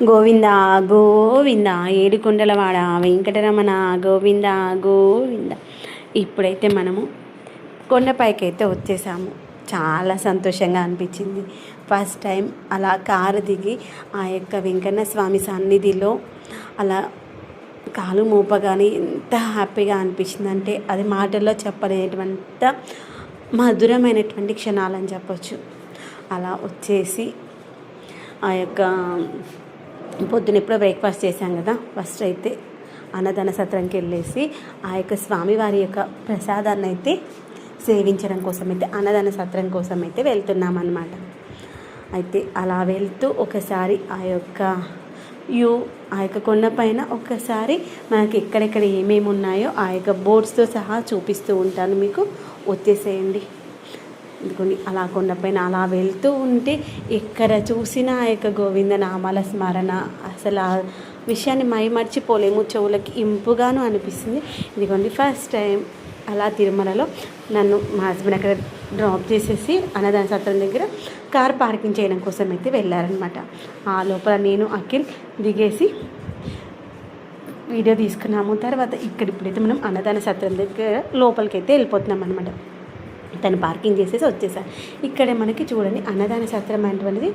గోవింద గోవింద ఏడుకొండలవాడ వెంకటరమణ గోవింద గోవింద. ఇప్పుడైతే మనము కొండపైకి అయితే వచ్చేసాము. చాలా సంతోషంగా అనిపించింది. ఫస్ట్ టైం అలా కారు దిగి ఆ యొక్క వెంకన్న స్వామి సన్నిధిలో అలా కాలు మోపగానే ఎంత హ్యాపీగా అనిపించింది అంటే అది మాటల్లో చెప్పలేనటువంటి మధురమైనటువంటి క్షణాలని చెప్పొచ్చు. అలా వచ్చేసి ఆ యొక్క పొద్దున ఎప్పుడో బ్రేక్ఫాస్ట్ చేశాం కదా. ఫస్ట్ అయితే అన్నదాన సత్రంకి వెళ్ళేసి ఆ యొక్క స్వామివారి యొక్క ప్రసాదాన్ని అయితే సేవించడం కోసం అయితే అన్నదాన సత్రం కోసం అయితే వెళ్తున్నాం అన్నమాట. అయితే అలా వెళ్తూ ఒకసారి ఆ యొక్క ఆ యొక్క కొండపైన ఒక్కసారి మనకి ఎక్కడెక్కడ ఏమేమి ఉన్నాయో ఆ యొక్క బోర్డ్స్తో సహా చూపిస్తూ ఉంటాను, మీకు వచ్చేసేయండి. ఎందుకని అలా కొండపైన అలా వెళ్తూ ఉంటే ఎక్కడ చూసినా ఆ యొక్క గోవింద నామాల స్మరణ, అసలు ఆ విషయాన్ని మర్చిపోలేము. చెవులకి ఇంపుగాను అనిపిస్తుంది. ఇదిగోండి ఫస్ట్ టైం అలా తిరుమలలో నన్ను మా హస్బెండ్ అక్కడ డ్రాప్ చేసేసి అన్నదాన సత్రం దగ్గర కార్ పార్కింగ్ చేయడం కోసం అయితే వెళ్ళారనమాట. ఆ లోపల నేను అఖిల్ దిగేసి వీడియో తీసుకున్నాము. తర్వాత ఇప్పుడైతే మనం అన్నదాన సత్రం దగ్గర లోపలికి అయితే వెళ్ళిపోతున్నాం అనమాట. తను పార్కింగ్ చేసేసి వచ్చేసాను. ఇక్కడే మనకి చూడండి అన్నదాన సత్రం అనేటువంటిది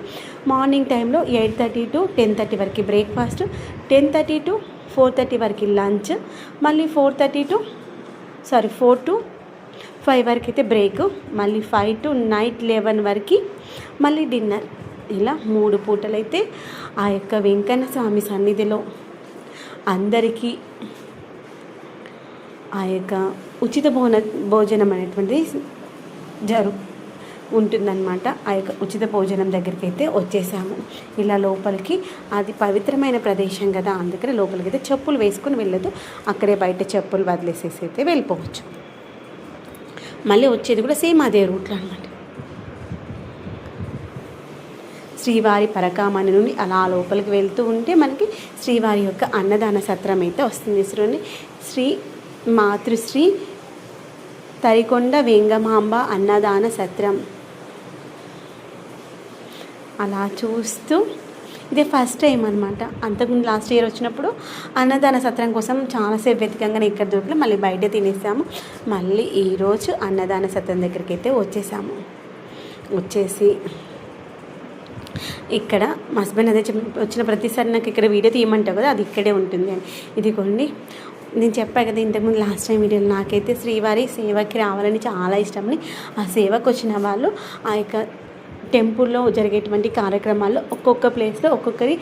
మార్నింగ్ టైంలో 8:30 to 10:30 వరకు బ్రేక్ఫాస్ట్, 10:30 to 4:30 వరకు లంచ్, మళ్ళీ 4 to 5 వరకు అయితే బ్రేక్, మళ్ళీ 5 to నైట్ 11 వరకు మళ్ళీ డిన్నర్. ఇలా 3 పూటలైతే ఆ యొక్క వెంకన్న స్వామి సన్నిధిలో అందరికీ ఆ యొక్క ఉచిత భోజనం అనేటువంటిది ఉంటుందన్నమాట. ఆ యొక్క ఉచిత భోజనం దగ్గరికి అయితే వచ్చేసాము. ఇలా లోపలికి అది పవిత్రమైన ప్రదేశం కదా, అందుకని లోపలికి అయితే చెప్పులు వేసుకొని వెళ్ళదు. అక్కడే బయట చెప్పులు వదిలేసేసి అయితే వెళ్ళిపోవచ్చు. మళ్ళీ వచ్చేది కూడా సేమ్ అదే రూట్లో అనమాట. శ్రీవారి పరకామణి నుండి అలా లోపలికి వెళ్తూ ఉంటే మనకి శ్రీవారి యొక్క అన్నదాన సత్రం అయితే వస్తుంది. శ్రీ మాతృశ్రీ తరికొండ వెంగమాంబ అన్నదాన సత్రం. అలా చూస్తూ ఇదే ఫస్ట్ టైం అనమాట. అంతకుముందు లాస్ట్ ఇయర్ వచ్చినప్పుడు అన్నదాన సత్రం కోసం చాలాసేపు వెతికంగానే ఇక్కడ దొరికి మళ్ళీ బయట తినేసాము. మళ్ళీ ఈరోజు అన్నదాన సత్రం దగ్గరికి అయితే వచ్చేసాము. వచ్చేసి ఇక్కడ మా హస్బెండ్ అదే వచ్చిన ప్రతిసారి నాకు ఇక్కడ వీడియో తీయమంటావు కదా, అది ఇక్కడే ఉంటుంది అని. ఇదిగోండి నేను చెప్పాను కదా ఇంతకుముందు లాస్ట్ టైం వీడియోలో, నాకైతే శ్రీవారి సేవకి రావాలని చాలా ఇష్టమని. ఆ సేవకు వచ్చిన వాళ్ళు ఆ యొక్క టెంపుల్లో జరిగేటువంటి కార్యక్రమాల్లో ఒక్కొక్క ప్లేస్లో ఒక్కొక్కరి